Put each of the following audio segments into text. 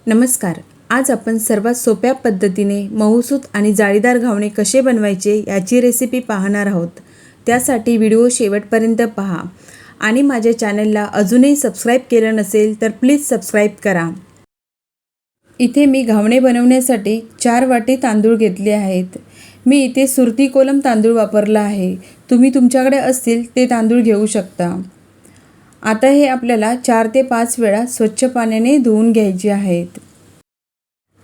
नमस्कार. आज आपण सर्वात सोप्या पद्धतीने मऊसूत आणि जाळीदार घावणे कसे बनवायचे याची रेसिपी पाहणार आहोत. त्यासाठी व्हिडिओ शेवटपर्यंत पहा आणि माझ्या चॅनलला अजूनही सबस्क्राईब केलं नसेल तर प्लीज सबस्क्राईब करा. इथे मी घावणे बनवण्यासाठी 4 वाटी तांदूळ घेतले आहेत. मी इथे सुरती कोलम तांदूळ वापरला आहे. तुम्ही तुमच्याकडे असतील ते तांदूळ घेऊ शकता. आता हे आपल्याला 4 ते 5 वेळा स्वच्छ पाण्याने धुवून घ्यायचे आहेत.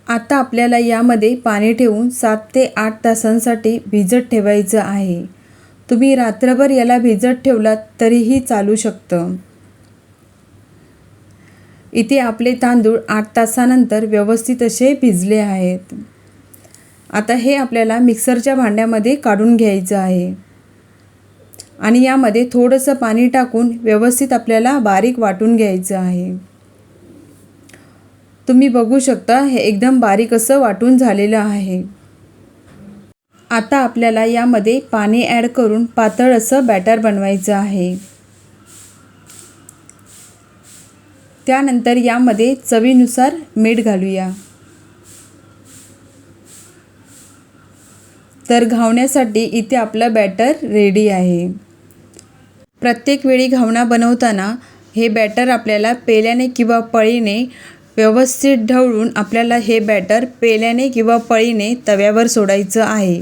आता आपल्याला यामध्ये पाणी ठेवून 7 ते 8 तासांसाठी भिजत ठेवायचं आहे. तुम्ही रात्रभर याला भिजत ठेवलात तरीही चालू शकतं. इथे आपले तांदूळ 8 तासानंतर व्यवस्थित असे भिजले आहेत. आता हे आपल्याला मिक्सरच्या भांड्यामध्ये काढून घ्यायचं आहे आणि यामध्ये थोडंसं पाणी टाकून व्यवस्थित आपल्याला बारीक वाटून घ्यायचं आहे. तुम्ही बघू शकता हे एकदम बारीक असं वाटून झालेलं आहे. आता आपल्याला यामध्ये पाणी ॲड करून पातळ असं बॅटर बनवायचं आहे. त्यानंतर यामध्ये चवीनुसार मीठ घालूया. तर घावण्यासाठी इथे आपलं बॅटर रेडी आहे. प्रत्येक वेळी घावणा बनवताना हे बॅटर आपल्याला पेल्याने किंवा पळीने व्यवस्थित ढवळून आपल्याला हे बॅटर पेल्याने किंवा पळीने तव्यावर सोडायचं आहे.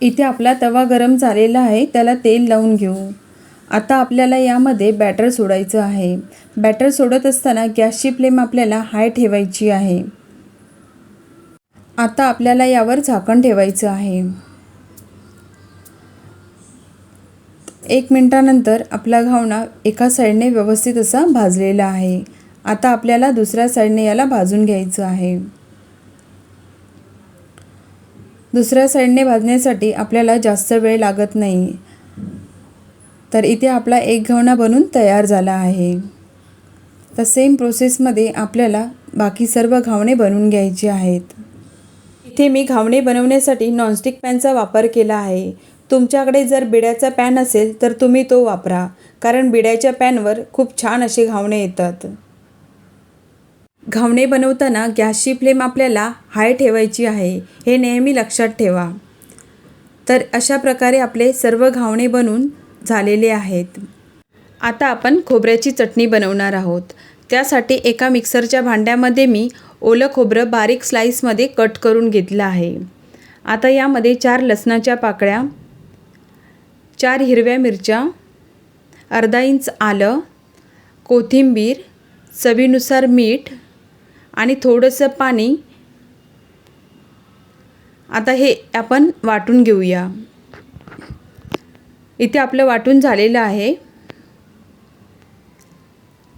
इथे आपला तवा गरम झालेला आहे, त्याला तेल लावून घेऊ. आता आपल्याला यामध्ये बॅटर सोडायचं आहे. बॅटर सोडत असताना गॅसची फ्लेम आपल्याला हाय ठेवायची आहे. आता आपल्याला यावर झाकण ठेवायचं आहे. 1 मिनिटानंतर आपला घावणा एका साईडने व्यवस्थित असा भाजलेला आहे. आता आपल्याला दुसऱ्या साईडने याला भाजून घ्यायचं आहे. दुसऱ्या साईडने भाजण्यासाठी आपल्याला जास्त वेळ लागत नाही. तर इथे आपला एक घावणा बनून तयार झाला आहे. तर सेम प्रोसेसमध्ये आपल्याला बाकी सर्व घावणे बनवून घ्यायचे आहेत. इथे मी घावणे बनवण्यासाठी नॉनस्टिक पॅनचा वापर केला आहे. तुमच्याकडे जर बिड्याचा पॅन असेल तर तुम्ही तो वापरा, कारण बिड्याच्या पॅनवर खूप छान असे घावणे येतात. घावणे बनवताना गॅसची फ्लेम आपल्याला हाय ठेवायची आहे, हे नेहमी लक्षात ठेवा. तर अशा प्रकारे आपले सर्व घावणे बनून झालेले आहेत. आता आपण खोबऱ्याची चटणी बनवणार आहोत. त्यासाठी एका मिक्सरच्या भांड्यामध्ये मी ओलं खोबरं बारीक स्लाईसमध्ये कट करून घेतलं आहे. आता यामध्ये 4 लसणाच्या पाकळ्या, 4 हिरव्या मिरच्या, अर्धा इंच आलं, कोथिंबीर, चवीनुसार मीठ आणि थोडंसं पाणी. आता हे आपण वाटून घेऊया. इथे आपलं वाटून झालेलं आहे.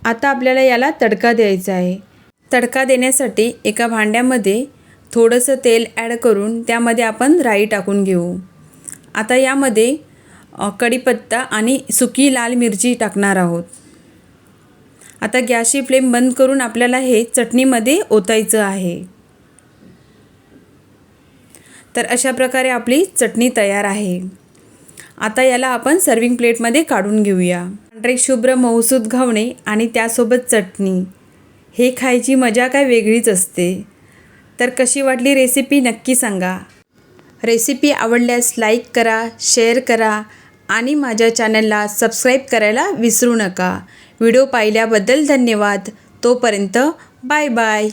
आता आपल्याला याला तडका द्यायचा आहे. तडका देण्यासाठी एका भांड्यामध्ये थोडंसं तेल ॲड करून त्यामध्ये आपण राई टाकून घेऊ. आता यामध्ये कढीपत्ता आणि सुकी लाल मिरची टाकणार आहोत. आता गॅसची फ्लेम बंद करून आपल्याला हे चटणीमध्ये ओतायचं आहे. तर अशा प्रकारे आपली चटणी तयार आहे. आता याला आपण सर्विंग प्लेटमध्ये काढून घेऊया. पांढरे शुभ्र मऊसूत घावणे आणि त्यासोबत चटणी, हे खायची मजा काय वेगळीच असते. तर कशी वाटली रेसिपी नक्की सांगा. रेसिपी आवडल्यास लाईक करा, शेअर करा आणि माझ्या चॅनलला सबस्क्राईब करायला विसरू नका. व्हिडिओ पाहिल्याबद्दल धन्यवाद. तोपर्यंत बाय बाय.